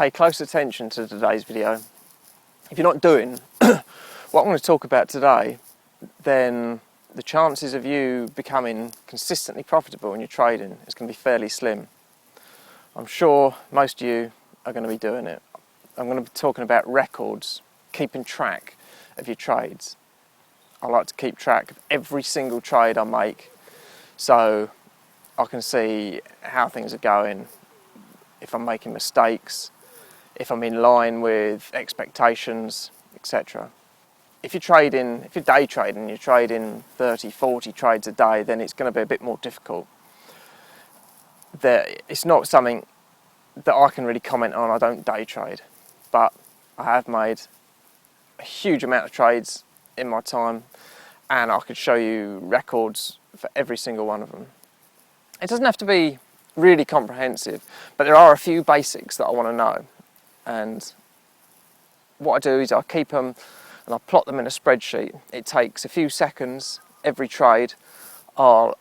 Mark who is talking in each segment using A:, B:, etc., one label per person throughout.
A: pay close attention to today's video. If you're not doing what I'm going to talk about today, then the chances of you becoming consistently profitable in your trading is going to be fairly slim. I'm sure most of you are going to be doing it. I'm going to be talking about records, keeping track of your trades. I like to keep track of every single trade I make so I can see how things are going, if I'm making mistakes, if I'm in line with expectations, etc. If you're day trading, you're trading 30, 40 trades a day, then it's going to be a bit more difficult. It's not something that I can really comment on. I don't day trade, but I have made a huge amount of trades in my time, and I could show you records for every single one of them. It doesn't have to be really comprehensive, but there are a few basics that I want to know. And what I do is I keep them and I plot them in a spreadsheet. It takes a few seconds every trade. I'll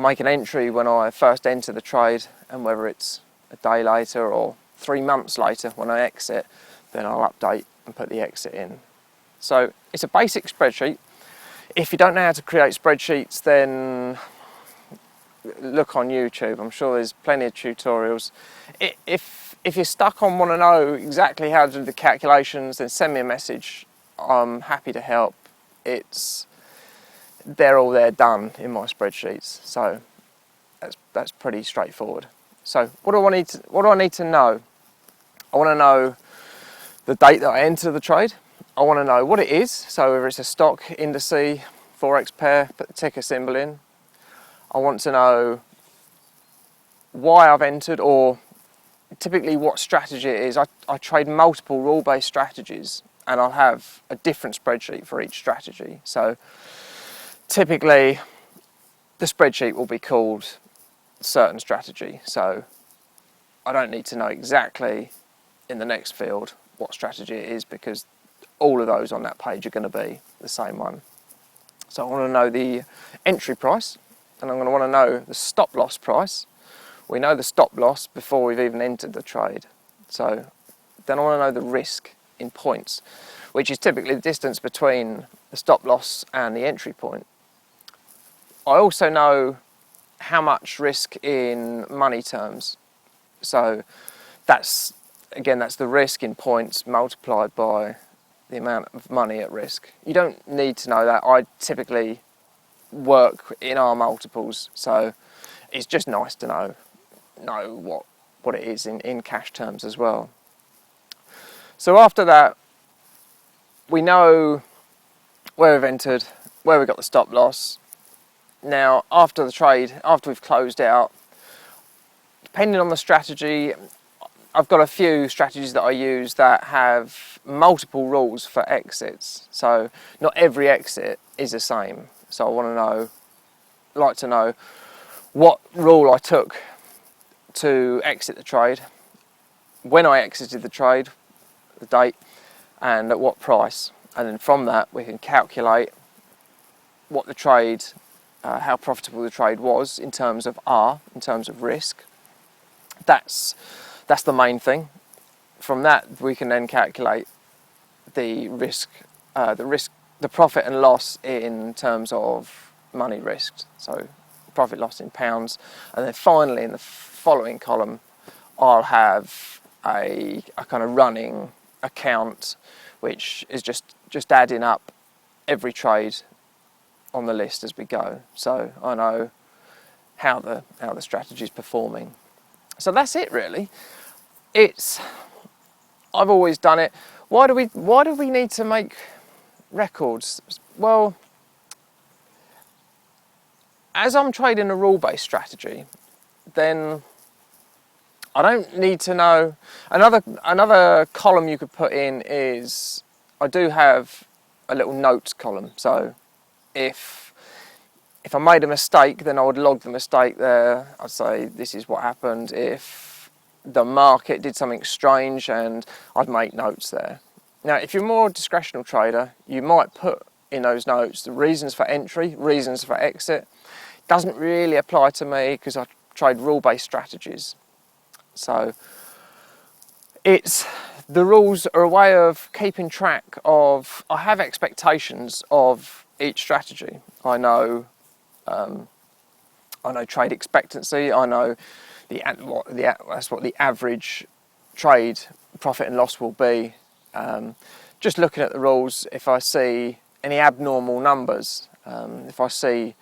A: make an entry when I first enter the trade, and whether it's a day later or 3 months later when I exit, then I'll update and put the exit in. So it's a basic spreadsheet. If you don't know how to create spreadsheets, then look on YouTube. I'm sure there's plenty of tutorials. If you're stuck on want to know exactly how to do the calculations, then send me a message. I'm happy to help. They're all there done in my spreadsheets, so that's pretty straightforward. So what do I need to know? I want to know the date that I enter the trade. I want to know what it is, so whether it's a stock, indices, Forex pair, put the ticker symbol in. I want to know why I've entered, or typically what strategy it is. I trade multiple rule-based strategies, and I'll have a different spreadsheet for each strategy. So typically the spreadsheet will be called certain strategy, so I don't need to know exactly in the next field what strategy it is, because all of those on that page are going to be the same one. So I want to know the entry price, and I'm going to want to know the stop loss price. We know the stop loss before we've even entered the trade. So then I want to know the risk in points, which is typically the distance between the stop loss and the entry point. I also know how much risk in money terms. So that's the risk in points multiplied by the amount of money at risk. You don't need to know that. I typically work in our multiples, so it's just nice to know what it is in cash terms as well. So after that, we know where we've entered, where we got the stop loss. Now after the trade, after we've closed out, depending on the strategy, I've got a few strategies that I use that have multiple rules for exits. So not every exit is the same. So I like to know what rule I took to exit the trade, when I exited the trade, the date, and at what price. And then from that we can calculate what the trade, how profitable the trade was in terms of in terms of risk. That's the main thing. From that we can then calculate the risk, the profit and loss in terms of money risked. So profit loss in pounds, and then finally in the following column I'll have a kind of running account, which is just adding up every trade on the list as we go, so I know how the strategy is performing. So that's it really. I've always done it. Why do we need to make records? Well, as I'm trading a rule-based strategy, then I don't need to know. Another column you could put in is, I do have a little notes column. So if I made a mistake, then I would log the mistake there. I'd say this is what happened. If the market did something strange, and I'd make notes there. Now, if you're more a discretional trader, you might put in those notes the reasons for entry, reasons for exit. Doesn't really apply to me because I trade rule-based strategies. So The rules are a way of keeping track of, I have expectations of each strategy. I know trade expectancy, I know that's what the average trade profit and loss will be. Just looking at the rules, if I see any abnormal numbers, if I see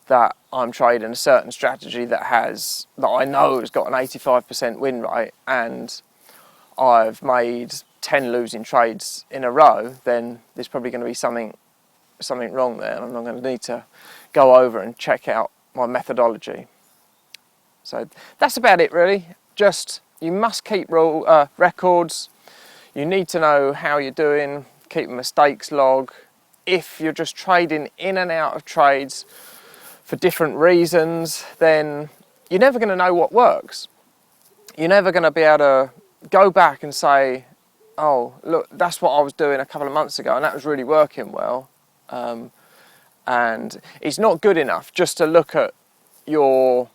A: that I'm trading a certain strategy that I know has got an 85% win rate and I've made 10 losing trades in a row, then there's probably going to be something wrong there, and I'm going to need to go over and check out my methodology. So that's about it really. Just, you must keep records. You need to know how you're doing, keep a mistakes log. If you're just trading in and out of trades for different reasons, then you're never going to know what works. You're never going to be able to go back and say, oh, look, that's what I was doing a couple of months ago and that was really working well. And it's not good enough just to look at your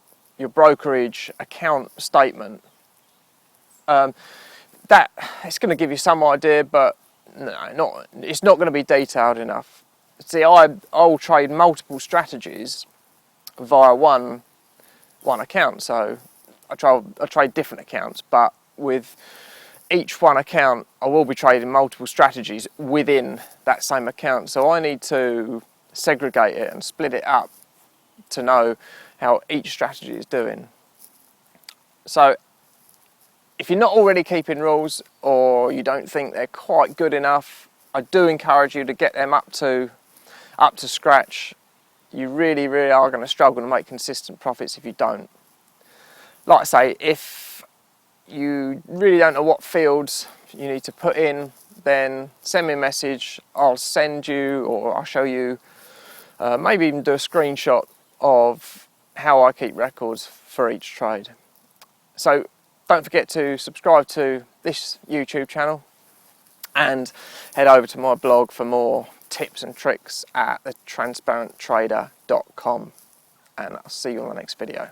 A: brokerage account statement. That it's going to give you some idea, but no, it's not going to be detailed enough. See, I'll trade multiple strategies via one account. So I trade different accounts, but with each one account, I will be trading multiple strategies within that same account. So I need to segregate it and split it up to know how each strategy is doing. So if you're not already keeping rules or you don't think they're quite good enough, I do encourage you to get them up to scratch. You really, really are going to struggle to make consistent profits if you don't. Like I say, if you really don't know what fields you need to put in, then send me a message. I'll send you, or I'll show you, maybe even do a screenshot of how I keep records for each trade. So don't forget to subscribe to this YouTube channel and head over to my blog for more tips and tricks at thetransparenttrader.com, and I'll see you on the next video.